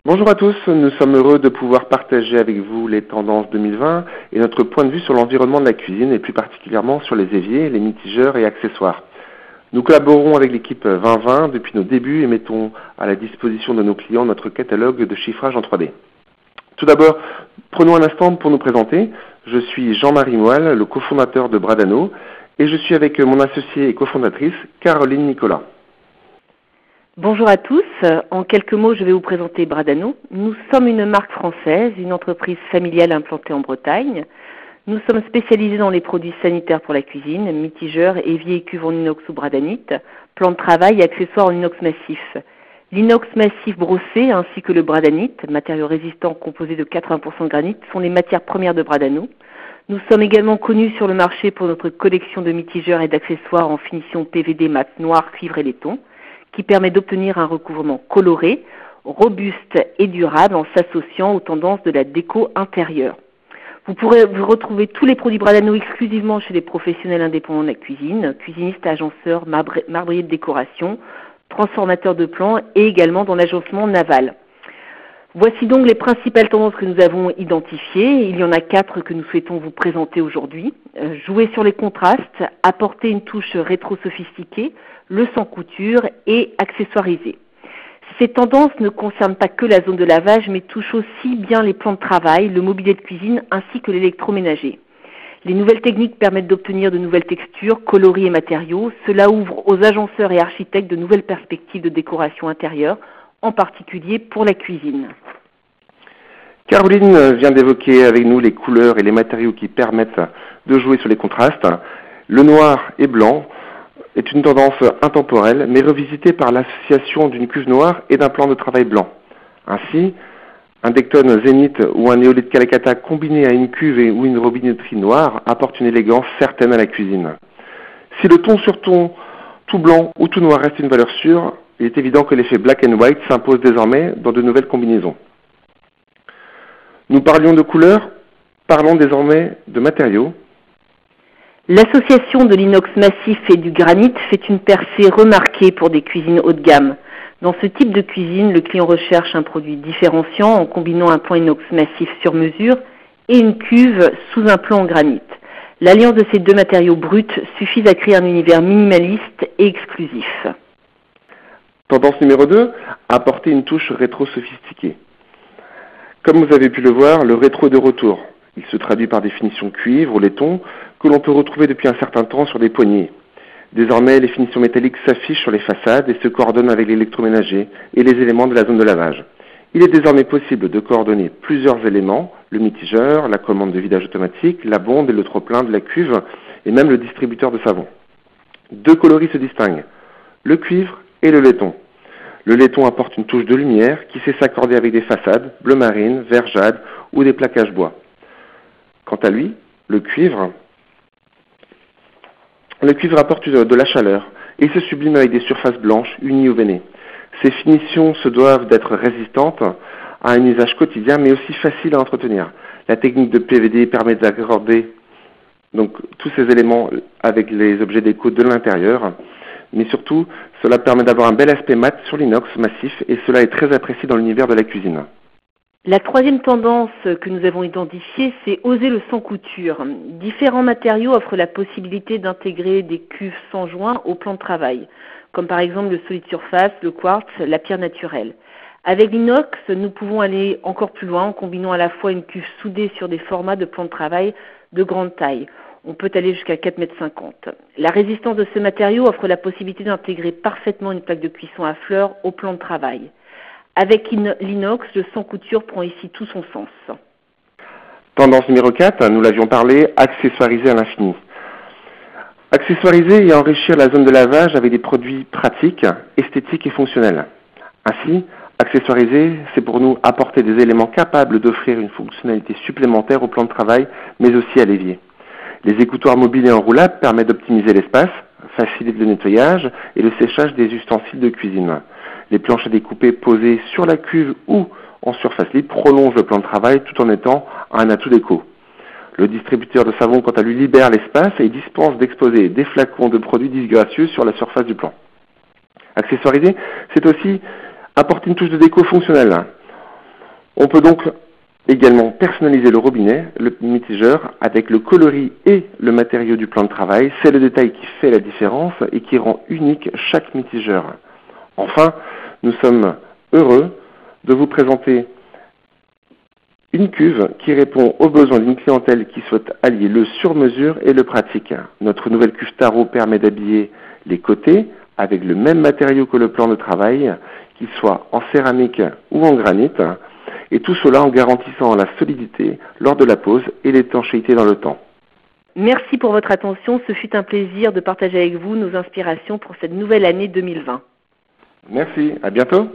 Bonjour à tous, nous sommes heureux de pouvoir partager avec vous les tendances 2020 et notre point de vue sur l'environnement de la cuisine et plus particulièrement sur les éviers, les mitigeurs et accessoires. Nous collaborons avec l'équipe 2020 depuis nos débuts et mettons à la disposition de nos clients notre catalogue de chiffrage en 3D. Tout d'abord, prenons un instant pour nous présenter. Je suis Jean-Marie Moelle, le cofondateur de Bradano, et je suis avec mon associée et cofondatrice Caroline Nicolas. Bonjour à tous. En quelques mots, je vais vous présenter Bradano. Nous sommes une marque française, une entreprise familiale implantée en Bretagne. Nous sommes spécialisés dans les produits sanitaires pour la cuisine, mitigeurs, éviers et cuves en inox ou bradanite, plans de travail et accessoires en inox massif. L'inox massif brossé ainsi que le bradanite, matériau résistant composé de 80% de granit, sont les matières premières de Bradano. Nous sommes également connus sur le marché pour notre collection de mitigeurs et d'accessoires en finition PVD mat noir, cuivre et laiton, qui permet d'obtenir un recouvrement coloré, robuste et durable en s'associant aux tendances de la déco intérieure. Vous pourrez vous retrouver tous les produits Bradano exclusivement chez les professionnels indépendants de la cuisine, cuisinistes, agenceurs, marbriers de décoration, transformateurs de plans et également dans l'agencement naval. Voici donc les principales tendances que nous avons identifiées. Il y en a 4 que nous souhaitons vous présenter aujourd'hui. Jouer sur les contrastes, apporter une touche rétro-sophistiquée, le sans couture et accessoiriser. Ces tendances ne concernent pas que la zone de lavage, mais touchent aussi bien les plans de travail, le mobilier de cuisine ainsi que l'électroménager. Les nouvelles techniques permettent d'obtenir de nouvelles textures, coloris et matériaux. Cela ouvre aux agenceurs et architectes de nouvelles perspectives de décoration intérieure, en particulier pour la cuisine. Caroline vient d'évoquer avec nous les couleurs et les matériaux qui permettent de jouer sur les contrastes. Le noir et blanc est une tendance intemporelle, mais revisitée par l'association d'une cuve noire et d'un plan de travail blanc. Ainsi, un Decton Zénith ou un néolith Calacata combiné à une cuve ou une robinetterie noire apporte une élégance certaine à la cuisine. Si le ton sur ton tout blanc ou tout noir reste une valeur sûre, il est évident que l'effet black and white s'impose désormais dans de nouvelles combinaisons. Nous parlions de couleurs, parlons désormais de matériaux. L'association de l'inox massif et du granit fait une percée remarquée pour des cuisines haut de gamme. Dans ce type de cuisine, le client recherche un produit différenciant en combinant un plan inox massif sur mesure et une cuve sous un plan en granit. L'alliance de ces deux matériaux bruts suffit à créer un univers minimaliste et exclusif. Tendance numéro 2, apporter une touche rétro-sophistiquée. Comme vous avez pu le voir, le rétro est de retour. Il se traduit par des finitions cuivre ou laiton que l'on peut retrouver depuis un certain temps sur des poignées. Désormais, les finitions métalliques s'affichent sur les façades et se coordonnent avec l'électroménager et les éléments de la zone de lavage. Il est désormais possible de coordonner plusieurs éléments, le mitigeur, la commande de vidage automatique, la bombe et le trop-plein de la cuve et même le distributeur de savon. Deux coloris se distinguent, le cuivre et le laiton. Le laiton apporte une touche de lumière qui sait s'accorder avec des façades, bleu marine, vert jade ou des plaquages bois. Quant à lui, le cuivre apporte de la chaleur et se sublime avec des surfaces blanches unies au veiné. Ces finitions se doivent d'être résistantes à un usage quotidien mais aussi faciles à entretenir. La technique de PVD permet d'accorder donc tous ces éléments avec les objets déco de l'intérieur. Mais surtout, cela permet d'avoir un bel aspect mat sur l'inox massif et cela est très apprécié dans l'univers de la cuisine. La troisième tendance que nous avons identifiée, c'est oser le sans couture. Différents matériaux offrent la possibilité d'intégrer des cuves sans joint au plan de travail, comme par exemple le solide surface, le quartz, la pierre naturelle. Avec l'inox, nous pouvons aller encore plus loin en combinant à la fois une cuve soudée sur des formats de plan de travail de grande taille. On peut aller jusqu'à 4,50 m. La résistance de ce matériau offre la possibilité d'intégrer parfaitement une plaque de cuisson à fleurs au plan de travail. Avec l'inox, le sans couture prend ici tout son sens. Tendance numéro 4, nous l'avions parlé, accessoiriser à l'infini. Accessoiriser et enrichir la zone de lavage avec des produits pratiques, esthétiques et fonctionnels. Ainsi, accessoiriser, c'est pour nous apporter des éléments capables d'offrir une fonctionnalité supplémentaire au plan de travail, mais aussi à l'évier. Les écoutoirs mobiles et enroulables permettent d'optimiser l'espace, facilitent le nettoyage et le séchage des ustensiles de cuisine. Les planches à découper posées sur la cuve ou en surface libre prolongent le plan de travail tout en étant un atout déco. Le distributeur de savon, quant à lui, libère l'espace et dispense d'exposer des flacons de produits disgracieux sur la surface du plan. Accessoiriser, c'est aussi apporter une touche de déco fonctionnelle. On peut donc également personnaliser le robinet, le mitigeur, avec le coloris et le matériau du plan de travail. C'est le détail qui fait la différence et qui rend unique chaque mitigeur. Enfin, nous sommes heureux de vous présenter une cuve qui répond aux besoins d'une clientèle qui souhaite allier le sur-mesure et le pratique. Notre nouvelle cuve tarot permet d'habiller les côtés avec le même matériau que le plan de travail, qu'il soit en céramique ou en granit, et tout cela en garantissant la solidité lors de la pose et l'étanchéité dans le temps. Merci pour votre attention. Ce fut un plaisir de partager avec vous nos inspirations pour cette nouvelle année 2020. Merci, à bientôt.